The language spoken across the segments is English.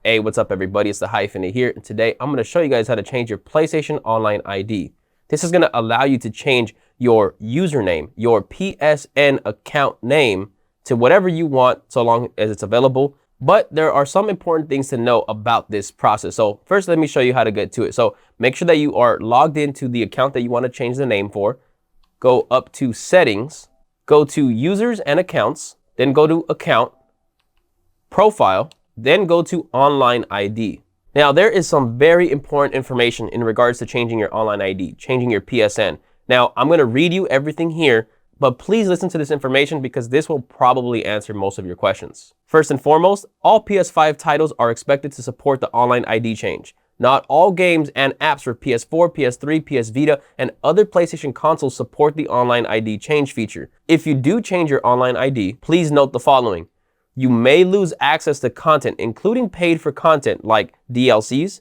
Hey, what's up everybody? It's the Hyphenate here, and today I'm going to show you guys how to change your PlayStation Online ID. This is going to allow you to change your username, your PSN account name, to whatever you want so long as it's available. But there are some important things to know about this process. So first, let me show you how to get to it. So make sure that you are logged into the account that you want to change the name for. Go up to Settings, go to Users and Accounts, then go to Account, Profile, then go to Online ID. Now, there is some very important information in regards to changing your online ID, changing your PSN. Now, I'm going to read you everything here, but please listen to this information because this will probably answer most of your questions. First and foremost, all PS5 titles are expected to support the online ID change. Not all games and apps for PS4, PS3, PS Vita, and other PlayStation consoles support the online ID change feature. If you do change your online ID, please note the following. You may lose access to content, including paid for content like DLCs,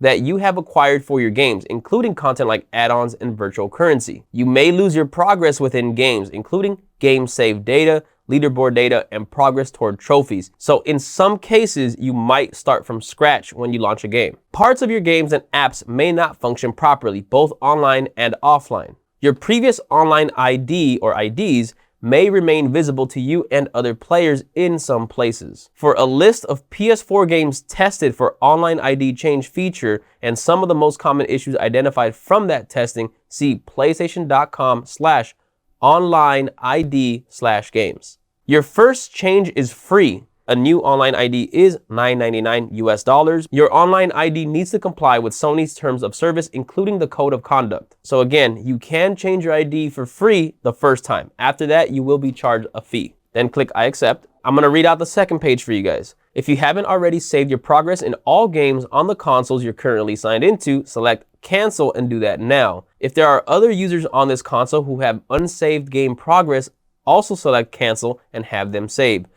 that you have acquired for your games, including content like add-ons and virtual currency. You may lose your progress within games, including game save data, leaderboard data, and progress toward trophies. So in some cases, you might start from scratch when you launch a game. Parts of your games and apps may not function properly, both online and offline. Your previous online ID or IDs may remain visible to you and other players in some places. For a list of PS4 games tested for online ID change feature and some of the most common issues identified from that testing, see PlayStation.com/online ID/games. Your first change is free. A new online ID is $9.99 US. Your online ID needs to comply with Sony's terms of service, including the code of conduct. So again, you can change your ID for free the first time. After that, you will be charged a fee. Then click I accept. I'm going to read out the second page for you guys. If you haven't already saved your progress in all games on the consoles you're currently signed into, select cancel and do that now. If there are other users on this console who have unsaved game progress, also select cancel and have them saved.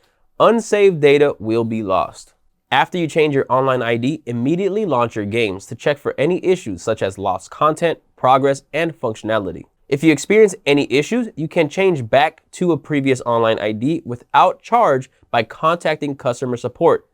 Unsaved data will be lost. After you change your online ID, immediately launch your games to check for any issues such as lost content, progress, and functionality. If you experience any issues, you can change back to a previous online ID without charge by contacting customer support,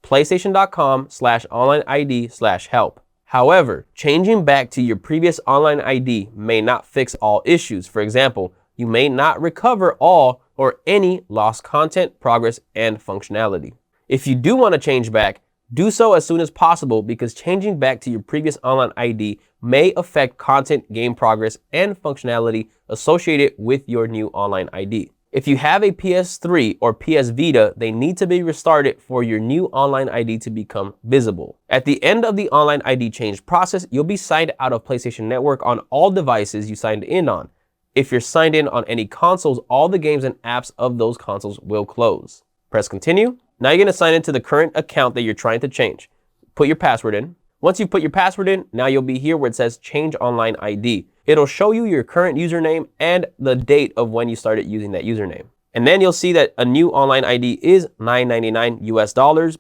PlayStation.com/online ID/help. However, changing back to your previous online ID may not fix all issues. For example, you may not recover all or any lost content, progress, and functionality. If you do want to change back, do so as soon as possible because changing back to your previous online ID may affect content, game progress, and functionality associated with your new online ID. If you have a PS3 or PS Vita, they need to be restarted for your new online ID to become visible. At the end of the online ID change process, you'll be signed out of PlayStation Network on all devices you signed in on. If you're signed in on any consoles, all the games and apps of those consoles will close. Press continue. Now you're going to sign into the current account that you're trying to change. Put your password in. Once you put your password in, now you'll be here where it says change online ID. It'll show you your current username and the date of when you started using that username. And then you'll see that a new online ID is $9.99 US,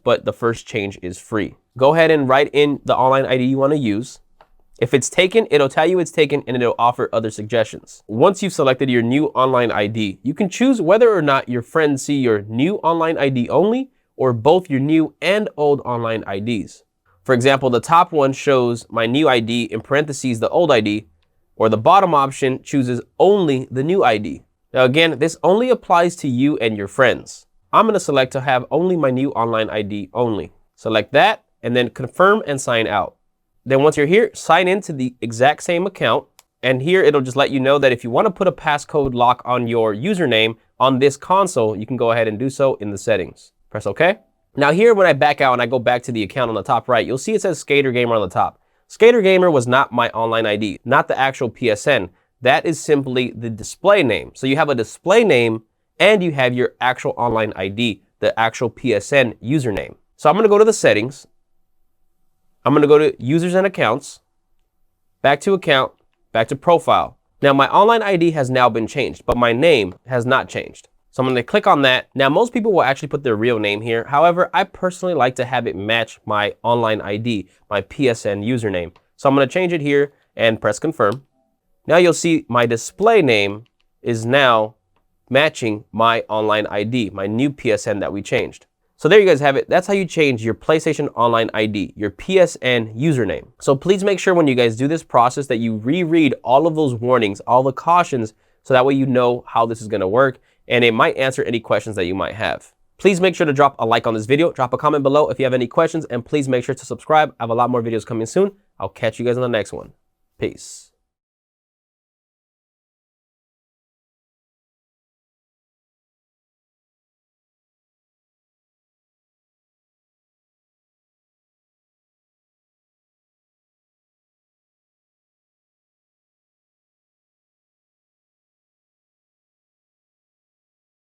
but the first change is free. Go ahead and write in the online ID you want to use. If it's taken, it'll tell you it's taken and it'll offer other suggestions. Once you've selected your new online ID, you can choose whether or not your friends see your new online ID only or both your new and old online IDs. For example, the top one shows my new ID in parentheses the old ID, or the bottom option chooses only the new ID. Now again, this only applies to you and your friends. I'm going to select to have only my new online ID only. Select that and then confirm and sign out. Then once you're here, sign into the exact same account. And here it'll just let you know that if you want to put a passcode lock on your username on this console, you can go ahead and do so in the settings. Press OK. Now here, when I back out and I go back to the account on the top right, you'll see it says Skater Gamer on the top. Skater Gamer was not my online ID, not the actual PSN. That is simply the display name. So you have a display name and you have your actual online ID, the actual PSN username. So I'm going to go to the settings. I'm going to go to Users and Accounts, back to Account, back to Profile. Now my online ID has now been changed, but my name has not changed. So I'm going to click on that. Now most people will actually put their real name here. However, I personally like to have it match my online ID, my PSN username. So I'm going to change it here and press confirm. Now you'll see my display name is now matching my online ID, my new PSN that we changed. So there you guys have it. That's how you change your PlayStation Online ID, your PSN username. So please make sure when you guys do this process that you reread all of those warnings, all the cautions, so that way you know how this is going to work and it might answer any questions that you might have. Please make sure to drop a like on this video, drop a comment below if you have any questions, and please make sure to subscribe. I have a lot more videos coming soon. I'll catch you guys on the next one. Peace.